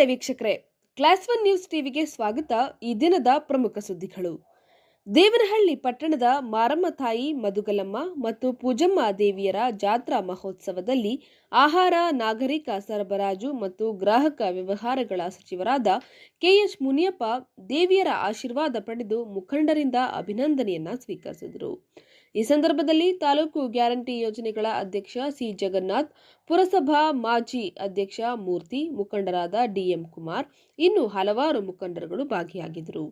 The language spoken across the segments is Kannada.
ನಮಸ್ತೆ ವೀಕ್ಷಕರೇ, ಕ್ಲಾಸ್ 1 ನ್ಯೂಸ್ ಟಿವಿಗೆ ಸ್ವಾಗತ. ಈ ದಿನದ ಪ್ರಮುಖ ಸುದ್ದಿಗಳು. ದೇವನಹಳ್ಳಿ ಪಟ್ಟಣದ ಮಾರಮ್ಮ ತಾಯಿ ಮದುಗಲಮ್ಮ ಮತ್ತು ಪೂಜಮ್ಮ ದೇವಿಯರ ಜಾತ್ರಾ ಮಹೋತ್ಸವದಲ್ಲಿ ಆಹಾರ, ನಾಗರಿಕ ಸರಬರಾಜು ಮತ್ತು ಗ್ರಾಹಕ ವ್ಯವಹಾರಗಳ ಸಚಿವರಾದ ಕೆಎಚ್ ಮುನಿಯಪ್ಪ ದೇವಿಯರ ಆಶೀರ್ವಾದ ಪಡೆದು ಮುಖಂಡರಿಂದ ಅಭಿನಂದನೆಯನ್ನ ಸ್ವೀಕರಿಸಿದರು. ಈ ಸಂದರ್ಭದಲ್ಲಿ ತಾಲೂಕು ಗ್ಯಾರಂಟಿ ಯೋಜನೆಗಳ ಅಧ್ಯಕ್ಷ ಸಿ ಜಗನ್ನಾಥ್, ಪುರಸಭಾ ಮಾಜಿ ಅಧ್ಯಕ್ಷ ಮೂರ್ತಿ, ಮುಖಂಡರಾದ ಡಿಎಂ ಕುಮಾರ್, ಇನ್ನು ಹಲವಾರು ಮುಖಂಡರುಗಳು ಭಾಗಿಯಾಗಿದ್ದರು.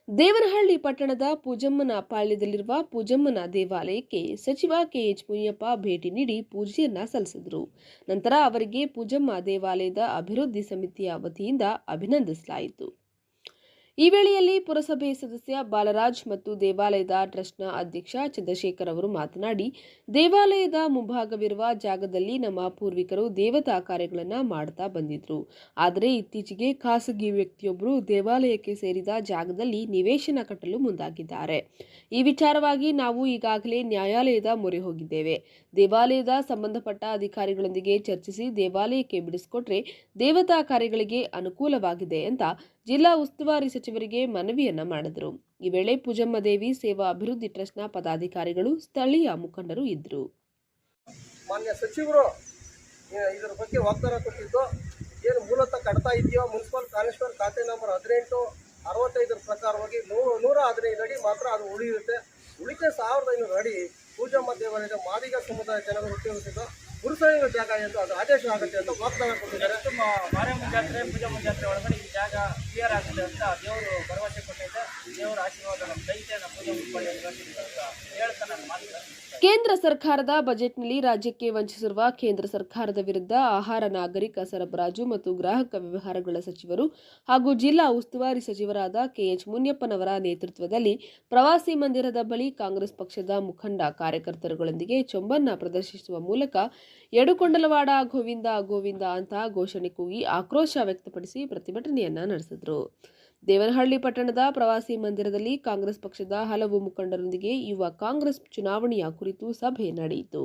ದೇವನಹಳ್ಳಿ ಪಟ್ಟಣದ ಪೂಜಮ್ಮನ ಪಾಳ್ಯದಲ್ಲಿರುವ ಪೂಜಮ್ಮನ ದೇವಾಲಯಕ್ಕೆ ಸಚಿವ ಕೆಎಚ್ ಮುನಿಯಪ್ಪ ಭೇಟಿ ನೀಡಿ ಪೂಜೆಯನ್ನ ಸಲ್ಲಿಸಿದರು. ನಂತರ ಅವರಿಗೆ ಪೂಜಮ್ಮ ದೇವಾಲಯದ ಅಭಿವೃದ್ಧಿ ಸಮಿತಿಯ ವತಿಯಿಂದ ಅಭಿನಂದಿಸಲಾಯಿತು. ಈ ವೇಳೆಯಲ್ಲಿ ಪುರಸಭೆ ಸದಸ್ಯ ಬಾಲರಾಜ್ ಮತ್ತು ದೇವಾಲಯದ ಟ್ರಸ್ಟ್ನ ಅಧ್ಯಕ್ಷ ಚಂದ್ರಶೇಖರ್ ಅವರು ಮಾತನಾಡಿ, ದೇವಾಲಯದ ಮುಂಭಾಗವಿರುವ ಜಾಗದಲ್ಲಿ ನಮ್ಮ ಪೂರ್ವಿಕರು ದೇವತಾ ಕಾರ್ಯಗಳನ್ನು ಮಾಡುತ್ತಾ ಬಂದಿದ್ರು. ಆದರೆ ಇತ್ತೀಚೆಗೆ ಖಾಸಗಿ ವ್ಯಕ್ತಿಯೊಬ್ಬರು ದೇವಾಲಯಕ್ಕೆ ಸೇರಿದ ಜಾಗದಲ್ಲಿ ನಿವೇಶನ ಕಟ್ಟಲು ಮುಂದಾಗಿದ್ದಾರೆ. ಈ ವಿಚಾರವಾಗಿ ನಾವು ಈಗಾಗಲೇ ನ್ಯಾಯಾಲಯದ ಮೊರೆ ಹೋಗಿದ್ದೇವೆ. ದೇವಾಲಯದ ಸಂಬಂಧಪಟ್ಟ ಅಧಿಕಾರಿಗಳೊಂದಿಗೆ ಚರ್ಚಿಸಿ ದೇವಾಲಯಕ್ಕೆ ಬಿಡಿಸಿಕೊಟ್ರೆ ದೇವತಾ ಕಾರ್ಯಗಳಿಗೆ ಅನುಕೂಲವಾಗಿದೆ ಅಂತ ಜಿಲ್ಲಾ ಉಸ್ತುವಾರಿ ಸಚಿವರಿಗೆ ಮನವಿಯನ್ನ ಮಾಡಿದರು. ಈ ವೇಳೆ ಪೂಜಮ್ಮ ದೇವಿ ಸೇವಾ ಅಭಿವೃದ್ಧಿ ಟ್ರಸ್ಟ್ನ ಪದಾಧಿಕಾರಿಗಳು, ಸ್ಥಳೀಯ ಮುಖಂಡರು ಇದ್ದರು. ಮಾನ್ಯ ಸಚಿವರು ಇದರ ಬಗ್ಗೆ ವಾಗ್ದಾನ ಕೊಟ್ಟಿದ್ದು, ಏನು ಮೂಲತಃ ಕಟ್ತಾ ಇದೆಯೋ ಮುನ್ಸಿಪಲ್ ಕಾನ್ಸ್ಟೇಬಲ್ ಖಾತೆ ನಂಬರ್ 1865 ಪ್ರಕಾರವಾಗಿ 115 ಅಡಿ ಮಾತ್ರ ಅದು ಉಳಿಯುತ್ತೆ. ಉಳಿಕೆ 1500 ಅಡಿ ಪೂಜಮ್ಮ ದೇವಾಲಯದ ಮಾದಿಗ ಸಮುದಾಯ ಜನರು ಉಪಯೋಗಿಸಿದ್ದು ಗುರುಸಂಘ ಜಾಗ ಎಂದು ಅದು ಆದೇಶ ಆಗುತ್ತೆ ಅಂತ ವಾಗ್ದಾನ ಕೊಟ್ಟಿದ್ದಾರೆ. ಮಾರಮ್ಮ ಜಾತ್ರೆ, ಪೂಜಮ್ಮ ಜಾತ್ರೆ ಒಳಗಡೆ ಈ ಜಾಗ ಕ್ಲಿಯರ್ ಆಗುತ್ತೆ ಅಂತ ದೇವರು ಭರವಸೆ ಕೊಟ್ಟಿದ್ದೆ. ದೇವರ ಆಶೀರ್ವಾದ ನಮ್ಮ ದೈತ್ಯ ನಮ್ಮ ಪೂಜೆ ಅಂತ ಹೇಳ್ತಾ ನಾನು ಮಾತುಗಳನ್ನು. ಕೇಂದ್ರ ಸರ್ಕಾರದ ಬಜೆಟ್ನಲ್ಲಿ ರಾಜ್ಯಕ್ಕೆ ವಂಚಿಸಿರುವ ಕೇಂದ್ರ ಸರ್ಕಾರದ ವಿರುದ್ಧ ಆಹಾರ, ನಾಗರಿಕ ಸರಬರಾಜು ಮತ್ತು ಗ್ರಾಹಕ ವ್ಯವಹಾರಗಳ ಸಚಿವರು ಹಾಗೂ ಜಿಲ್ಲಾ ಉಸ್ತುವಾರಿ ಸಚಿವರಾದ ಕೆಎಚ್ ಮುನಿಯಪ್ಪನವರ ನೇತೃತ್ವದಲ್ಲಿ ಪ್ರವಾಸಿ ಮಂದಿರದ ಬಳಿ ಕಾಂಗ್ರೆಸ್ ಪಕ್ಷದ ಮುಖಂಡ ಕಾರ್ಯಕರ್ತರುಗಳೊಂದಿಗೆ ಚೊಂಬನ್ನ ಪ್ರದರ್ಶಿಸುವ ಮೂಲಕ ಯಡುಕೊಂಡಲವಾಡ ಗೋವಿಂದ ಗೋವಿಂದ ಅಂತ ಘೋಷಣೆ ಕೂಗಿ ಆಕ್ರೋಶ ವ್ಯಕ್ತಪಡಿಸಿ ಪ್ರತಿಭಟನೆಯನ್ನ ನಡೆಸಿದರು. ದೇವನಹಳ್ಳಿ ಪಟ್ಟಣದ ಪ್ರವಾಸಿ ಮಂದಿರದಲ್ಲಿ ಕಾಂಗ್ರೆಸ್ ಪಕ್ಷದ ಹಲವು ಮುಖಂಡರೊಂದಿಗೆ ಯುವ ಕಾಂಗ್ರೆಸ್ ಚುನಾವಣೆಯ ಕುರಿತು ಸಭೆ ನಡೆಯಿತು.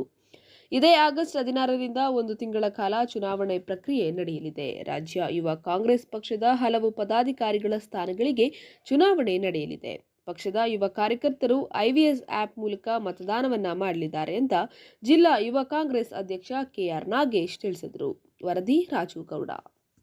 ಇದೇ ಆಗಸ್ಟ್ 16ರಿಂದ 1 ತಿಂಗಳ ಕಾಲ ಚುನಾವಣೆ ಪ್ರಕ್ರಿಯೆ ನಡೆಯಲಿದೆ. ರಾಜ್ಯ ಯುವ ಕಾಂಗ್ರೆಸ್ ಪಕ್ಷದ ಹಲವು ಪದಾಧಿಕಾರಿಗಳ ಸ್ಥಾನಗಳಿಗೆ ಚುನಾವಣೆ ನಡೆಯಲಿದೆ. ಪಕ್ಷದ ಯುವ ಕಾರ್ಯಕರ್ತರು ಐವಿಎಸ್ ಆಪ್ ಮೂಲಕ ಮತದಾನವನ್ನ ಮಾಡಲಿದ್ದಾರೆ ಅಂತ ಜಿಲ್ಲಾ ಯುವ ಕಾಂಗ್ರೆಸ್ ಅಧ್ಯಕ್ಷ ಕೆಆರ್ ನಾಗೇಶ್ ತಿಳಿಸಿದರು. ವರದಿ ರಾಜು ಗೌಡ.